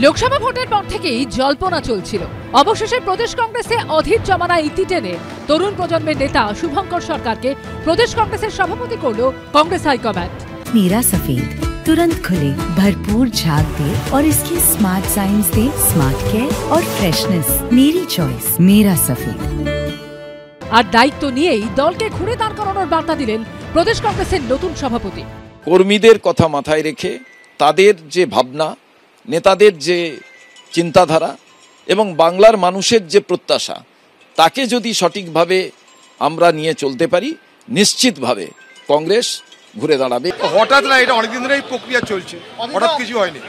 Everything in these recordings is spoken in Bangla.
লোকসভা ভোটের পর থেকেই জল্পনা চলছিল। অবশেষে প্রদেশ কংগ্রেসে অধীর জমানা ইতি টেনে তরুণ প্রজন্মের নেতা শুভঙ্কর সরকারকে প্রদেশ কংগ্রেসের সভাপতি করল কংগ্রেস হাইকমান্ড। मीरा सफेद तुरंत खुले, भरपूर झाग दे और इसकी स्मार्ट साइंस दे स्मार्ट केयर और फ्रेशनेस। मेरी चॉइस मीरा सफेद। আর দায়িত্ব নিয়েই দলকে ঘুরে দাঁড় করানোর বার্তা দিলেন প্রদেশ কংগ্রেসের নতুন সভাপতি। কর্মীদের কথা মাথায় রেখে তাদের যে ভাবনা, নেতাদের যে চিন্তাধারা এবং বাংলার মানুষের যে প্রত্যাশা, তাকে যদি সঠিকভাবে আমরা নিয়ে চলতে পারি, নিশ্চিতভাবে কংগ্রেস ঘুরে দাঁড়াবে। হঠাৎ না, এটা অনেকদিন ধরে এই প্রক্রিয়া চলছে, হঠাৎ কিছু হয়নি।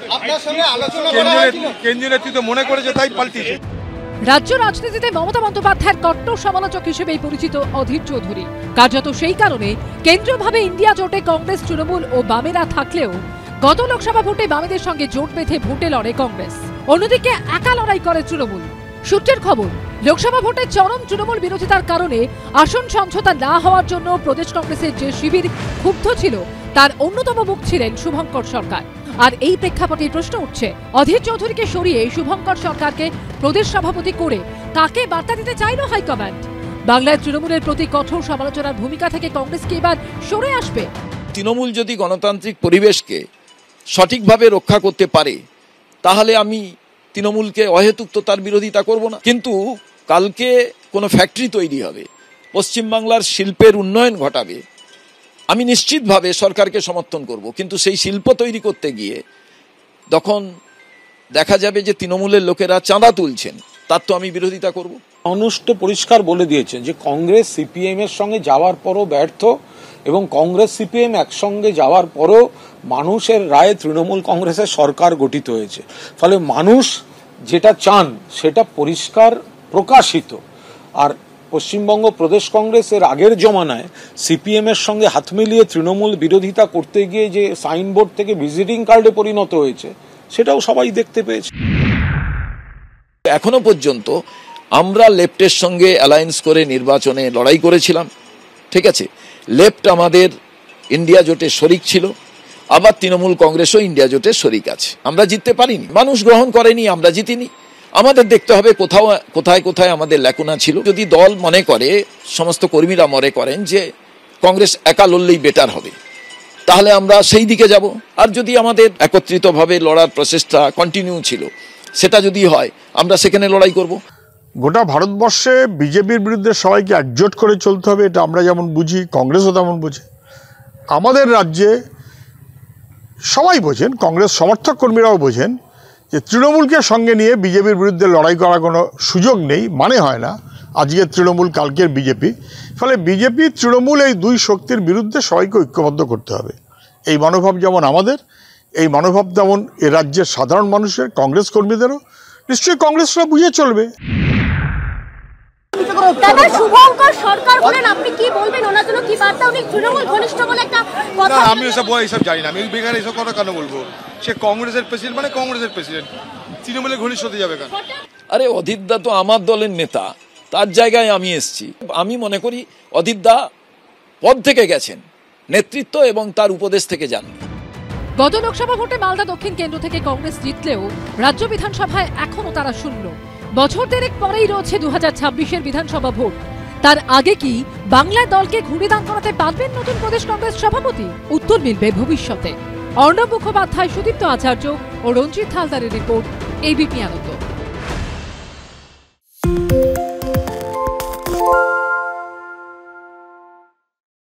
কেন্দ্রীয় নেতৃত্ব মনে করেছে তাই পাল্টিয়েছে। রাজ্য রাজনীতিতে মমতা বন্দ্যোপাধ্যায়ের কট্টর সমালোচক হিসেবেই পরিচিত অধীর চৌধুরী। কার্যত সেই কারণে কেন্দ্রীয়ভাবে ইন্ডিয়া জোটে কংগ্রেস, তৃণমূল ও বামেরা থাকলেও গত লোকসভা ভোটে বামেদের সঙ্গে জোট বেঁধে ভোটে লড়ে কংগ্রেস। অন্যদিকে একা লড়াই করে তৃণমূল। সূত্রের খবর, লোকসভা ভোটে চরম তৃণমূল বিরোধিতার কারণে আসন সমঝোতা না হওয়ার জন্য প্রদেশ কংগ্রেসের যে শিবির ক্ষুব্ধ ছিল, তার অন্যতম মুখ ছিলেন শুভঙ্কর সরকার। আর এই প্রেক্ষাপটে প্রশ্ন উঠছে, অধীর চৌধুরীকে সরিয়ে শুভঙ্কর সরকারকে প্রদেশ সভাপতি করে কাকে বার্তা দিতে চাইল হাইকমান্ড? বাংলায় তৃণমূলের প্রতি কঠোর সমালোচনার ভূমিকা থেকে কংগ্রেস কি এবার সরে আসবে? তৃণমূল যদি গণতান্ত্রিক পরিবেশকে সঠিকভাবে রক্ষা করতে পারে, তাহলে আমি তৃণমূলকে অহেতুক তো তার বিরোধিতা করব না। কিন্তু কালকে কোনো ফ্যাক্টরি তৈরি হবে, পশ্চিমবাংলার শিল্পের উন্নয়ন ঘটাবে, আমি নিশ্চিতভাবে সরকারকে সমর্থন করব। কিন্তু সেই শিল্প তৈরি করতে গিয়ে তখন দেখা যাবে যে তৃণমূলের লোকেরা চাঁদা তুলছেন, তার তো আমি বিরোধিতা করব। মানুষ তো পরিষ্কার বলে দিয়েছেন যে কংগ্রেস সিপিএম এর সঙ্গে যাওয়ার পরও ব্যর্থ, এবং কংগ্রেস সিপিএম একসঙ্গে যাওয়ার পরও মানুষের রায়ে তৃণমূল কংগ্রেসের সরকার গঠিত হয়েছে। ফলে মানুষ যেটা চান সেটা পরিষ্কার প্রকাশিত। আর পশ্চিমবঙ্গ প্রদেশ কংগ্রেসের আগের জমানায় সিপিএম এর সঙ্গে হাত মিলিয়ে তৃণমূল বিরোধিতা করতে গিয়ে যে সাইনবোর্ড থেকে ভিজিটিং কার্ডে পরিণত হয়েছে, সেটাও সবাই দেখতে পেয়েছে। এখনো পর্যন্ত আমরা লেফটের সঙ্গে অ্যালায়েন্স করে নির্বাচনে লড়াই করেছিলাম, ঠিক আছে। লেফট আমাদের ইন্ডিয়া জোটে শরিক ছিল, আবার তৃণমূল কংগ্রেসও ইন্ডিয়া জোটে শরিক আছে। আমরা জিততে পারিনি, মানুষ গ্রহণ করেনি, আমরা জিতিনি। আমাদের দেখতে হবে কোথায় কোথায় আমাদের ল্যাকুনা ছিল। যদি দল মনে করে, সমস্ত কর্মীরা মনে করেন যে কংগ্রেস একা লড়লেই বেটার হবে, তাহলে আমরা সেই দিকে যাব। আর যদি আমাদের একত্রিতভাবে লড়ার প্রচেষ্টা কন্টিনিউ ছিল, সেটা যদি হয়, আমরা সেখানে লড়াই করব। গোটা ভারতবর্ষে বিজেপির বিরুদ্ধে সবাইকে একজোট করে চলতে হবে, এটা আমরা যেমন বুঝি, কংগ্রেসও তেমন বোঝে। আমাদের রাজ্যে সবাই বোঝেন, কংগ্রেস সমর্থক কর্মীরাও বোঝেন যে তৃণমূলকে সঙ্গে নিয়ে বিজেপির বিরুদ্ধে লড়াই করার কোনো সুযোগ নেই, মানে হয় না। আজকের তৃণমূল, কালকের বিজেপি। ফলে বিজেপি, তৃণমূল, এই দুই শক্তির বিরুদ্ধে সবাইকে ঐক্যবদ্ধ করতে হবে। এই মনোভাব যেমন আমাদের, এই মনোভাব তেমন এ রাজ্যের সাধারণ মানুষের, কংগ্রেস কর্মীদেরও। নিশ্চয়ই কংগ্রেসরা বুঝে চলবে। দাদা, শুভঙ্কর সরকার বলেন, আপনি কি বলবেন ওনার জন্য? কি বার্তা? উনি তৃণমূল ঘনিষ্ঠ বলে একটা কথা। আমি এসব জানি না, আমি বেকার এসব কথা কেন বলবো? সে কংগ্রেসের প্রেসিডেন্ট, মানে কংগ্রেসের প্রেসিডেন্ট, তৃণমূলের ঘনিষ্ঠ হতে যাবে কেন? আরে অধীরদা তো আমার দলের নেতা, তার জায়গায় আমি এসছি। আমি মনে করি অধীরদা পদ থেকে গেছেন, নেতৃত্ব এবং তার উপদেশ থেকে যান। গত লোকসভা ভোটে মালদা দক্ষিণ কেন্দ্র থেকে কংগ্রেস জিতলেও রাজ্য বিধানসভায় এখনো তারা শূন্য। বছর দেড়েক পরেই রয়েছে 2026-এর বিধানসভা ভোট। তার আগে কি বাংলার দলকে ঘুরে দাঁড় করাতে পারবেন নতুন প্রদেশ কংগ্রেস সভাপতি? উত্তর মিলবে ভবিষ্যতে। অর্ণব মুখোপাধ্যায়, সুদীপ্ত আচার্য ও রঞ্জিত হালদারের রিপোর্ট, এবিপি আনন্দ।